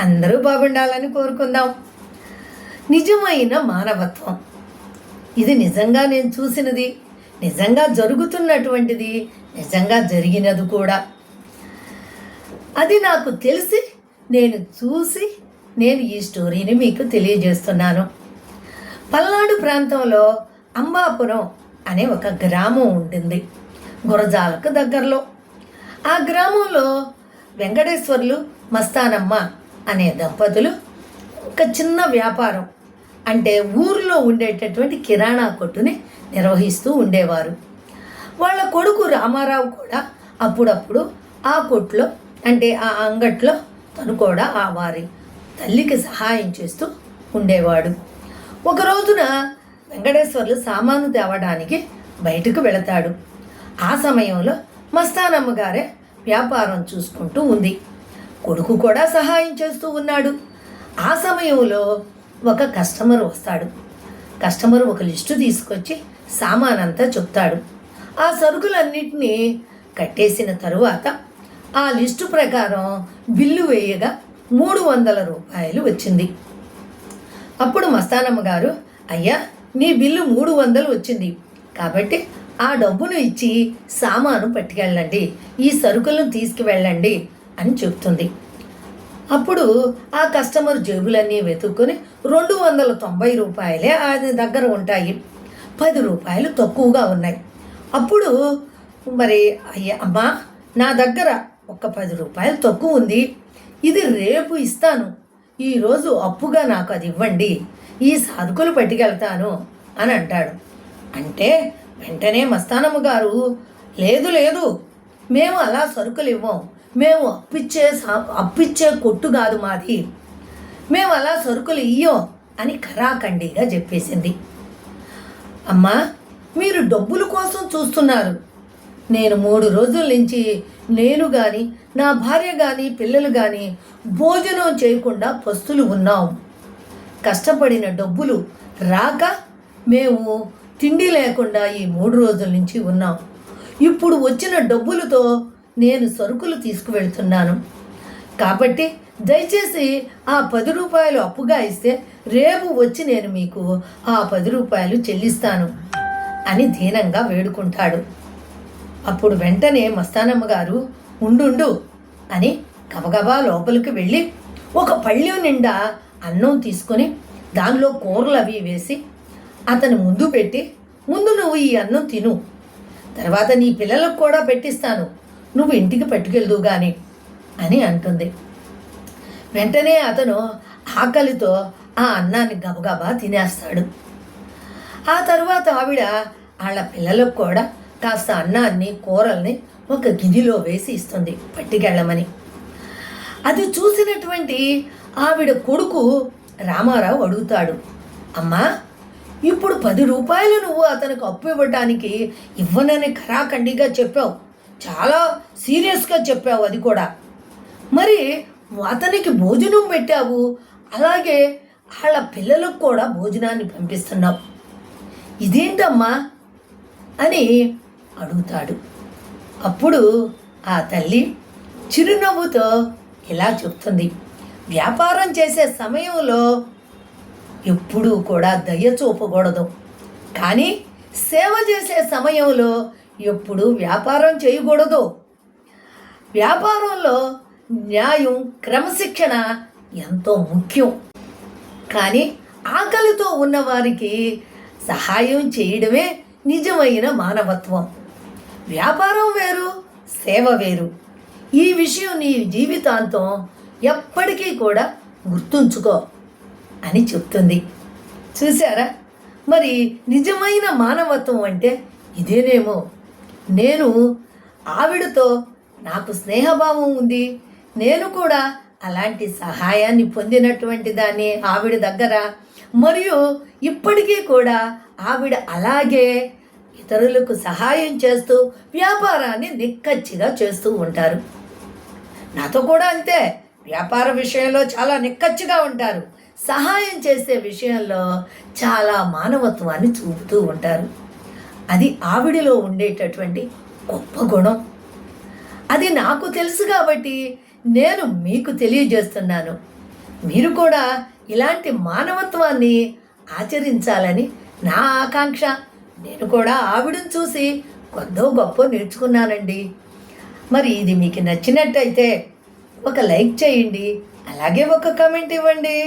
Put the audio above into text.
అందరూ బాగుండాలని కోరుకుందాం. నిజమైన మానవత్వం. ఇది నిజంగా నేను చూసినది, నిజంగా జరుగుతున్నటువంటిది, నిజంగా జరిగినది కూడా. అది నాకు తెలిసి నేను చూసి నేను ఈ స్టోరీని మీకు తెలియజేస్తున్నాను. పల్నాడు ప్రాంతంలో అంబాపురం అనే ఒక గ్రామం ఉంటుంది, గురజాలకు దగ్గరలో. ఆ గ్రామంలో వెంకటేశ్వర్లు మస్తానమ్మ అనే దంపతులు ఒక చిన్న వ్యాపారం, అంటే ఊరిలో ఉండేటటువంటి కిరాణా కొట్టుని నిర్వహిస్తూ ఉండేవారు. వాళ్ళ కొడుకు రామారావు కూడా అప్పుడప్పుడు ఆ కొట్లో, అంటే ఆ అంగట్లో తను కూడా ఆ వారి తల్లికి సహాయం చేస్తూ ఉండేవాడు. ఒక రోజున వెంకటేశ్వర్లు సామాను తేవడానికి బయటకు వెళతాడు. ఆ సమయంలో మస్తానమ్మ గారే వ్యాపారం చూసుకుంటూ ఉంది. కొడుకు కూడా సహాయం చేస్తూ ఉన్నాడు. ఆ సమయంలో ఒక కస్టమర్ వస్తాడు. కస్టమర్ ఒక లిస్టు తీసుకొచ్చి సామానంతా చెప్తాడు. ఆ సరుకులన్నింటినీ కట్టేసిన తరువాత ఆ లిస్టు ప్రకారం బిల్లు వేయగా 300 రూపాయలు వచ్చింది. అప్పుడు మస్తానమ్మ గారు, అయ్యా నీ బిల్లు 300 వచ్చింది, కాబట్టి ఆ డబ్బును ఇచ్చి సామాను పట్టుకెళ్ళండి, ఈ సరుకులను తీసుకువెళ్ళండి అని చెప్తుంది. అప్పుడు ఆ కస్టమర్ జేబులన్నీ వెతుక్కొని 290 రూపాయలే ఆయన దగ్గర ఉంటాయి, 10 రూపాయలు తక్కువగా ఉన్నాయి. అప్పుడు మరి అయ్యా అమ్మా, నా దగ్గర ఒక 10 రూపాయలు తక్కువ ఉంది, ఇది రేపు ఇస్తాను, ఈరోజు అప్పుగా నాకు అది ఇవ్వండి, ఈ సరుకులు పట్టుకెళ్తాను అని అంటాడు. అంటే వెంటనే మస్తానమ్మ గారు, లేదు లేదు, మేము అలా సరుకులు ఇవ్వం, మేము అప్పిచ్చే కొట్టు కాదు మాది, మేము అలా సరుకులు ఇయ్యం అని ఖరాఖండిగా చెప్పేసింది. అమ్మా, మీరు డబ్బుల కోసం చూస్తున్నారు. నేను 3 రోజుల నుంచి నేను కానీ నా భార్య కానీ పిల్లలు కానీ భోజనం చేయకుండా పస్తులు ఉన్నాం. కష్టపడిన డబ్బులు రాక మేము తిండి లేకుండా ఈ 3 రోజుల నుంచి ఉన్నాం. ఇప్పుడు వచ్చిన డబ్బులతో నేను సరుకులు తీసుకువెళ్తున్నాను. కాబట్టి దయచేసి ఆ 10 రూపాయలు అప్పుగా ఇస్తే రేపు వచ్చి నేను మీకు ఆ 10 రూపాయలు చెల్లిస్తాను అని దీనంగా వేడుకుంటాడు. అప్పుడు వెంటనే మస్తానమ్మ గారు, ఉండు అని గబగబా లోపలికి వెళ్ళి ఒక పళ్ళెం నిండా అన్నం తీసుకొని దానిలో కూరలు అవి వేసి అతని ముందు పెట్టి, ముందు నువ్వు ఈ అన్నం తిను, తర్వాత నీ పిల్లలకు కూడా పెట్టిస్తాను, నువ్వు ఇంటికి పట్టుకెళ్దు కానీ అని అంటుంది. వెంటనే అతను ఆకలితో ఆ అన్నాన్ని గబగబా తినేస్తాడు. ఆ తర్వాత ఆవిడ వాళ్ళ పిల్లలకు కూడా కాస్త అన్నాన్ని కూరల్ని ఒక గిన్నెలో వేసి ఇస్తుంది పట్టుకెళ్ళమని. అది చూసినటువంటి ఆవిడ కొడుకు రామారావు అడుగుతాడు, అమ్మా, ఇప్పుడు 10 రూపాయలు నువ్వు అతనికి అప్పు ఇవ్వటానికి ఇవ్వనని ఖరాఖండిగా చెప్పావు, చాలా సీరియస్గా చెప్పావు, అది కూడా మరి అతనికి భోజనం పెట్టావు, అలాగే వాళ్ళ పిల్లలకు కూడా భోజనాన్ని పంపిస్తున్నావు, ఇదేంటమ్మా అని అడుగుతాడు. అప్పుడు ఆ తల్లి చిరునవ్వుతో ఇలా చెప్తుంది, వ్యాపారం చేసే సమయంలో ఎప్పుడూ కూడా దయ చూపకూడదు, కానీ సేవ చేసే సమయంలో ఎప్పుడూ వ్యాపారం చేయకూడదు. వ్యాపారంలో న్యాయం, క్రమశిక్షణ ఎంతో ముఖ్యం. కానీ ఆకలితో ఉన్నవారికి సహాయం చేయడమే నిజమైన మానవత్వం. వ్యాపారం వేరు, సేవ వేరు. ఈ విషయం నీ జీవితాంతం ఎప్పటికీ కూడా గుర్తుంచుకో అని చెప్తుంది. చూసారా, మరి నిజమైన మానవత్వం అంటే ఇదేనేమో. నేను ఆవిడతో నాకు స్నేహభావం ఉంది, నేను కూడా అలాంటి సహాయాన్ని పొందినటువంటి దాన్ని ఆవిడ దగ్గర, మరియు ఇప్పటికీ కూడా ఆవిడ అలాగే ఇతరులకు సహాయం చేస్తూ వ్యాపారాన్ని నిక్కచ్చిగా చేస్తూ ఉంటారు. నాతో కూడా అంతే, వ్యాపార విషయంలో చాలా నిక్కచ్చిగా ఉంటారు, సహాయం చేసే విషయంలో చాలా మానవత్వాన్ని చూపుతూ ఉంటారు. అది ఆవిడలో ఉండేటటువంటి గొప్ప గుణం. అది నాకు తెలుసు కాబట్టి నేను మీకు తెలియజేస్తున్నాను. మీరు కూడా ఇలాంటి మానవత్వాన్ని ఆచరించాలని నా ఆకాంక్ష. నేను కూడా ఆవిడని చూసి కొద్దో గొప్ప నేర్చుకున్నానండి. మరి ఇది మీకు నచ్చినట్టయితే ఒక లైక్ చేయండి, అలాగే ఒక కామెంట్ ఇవ్వండి.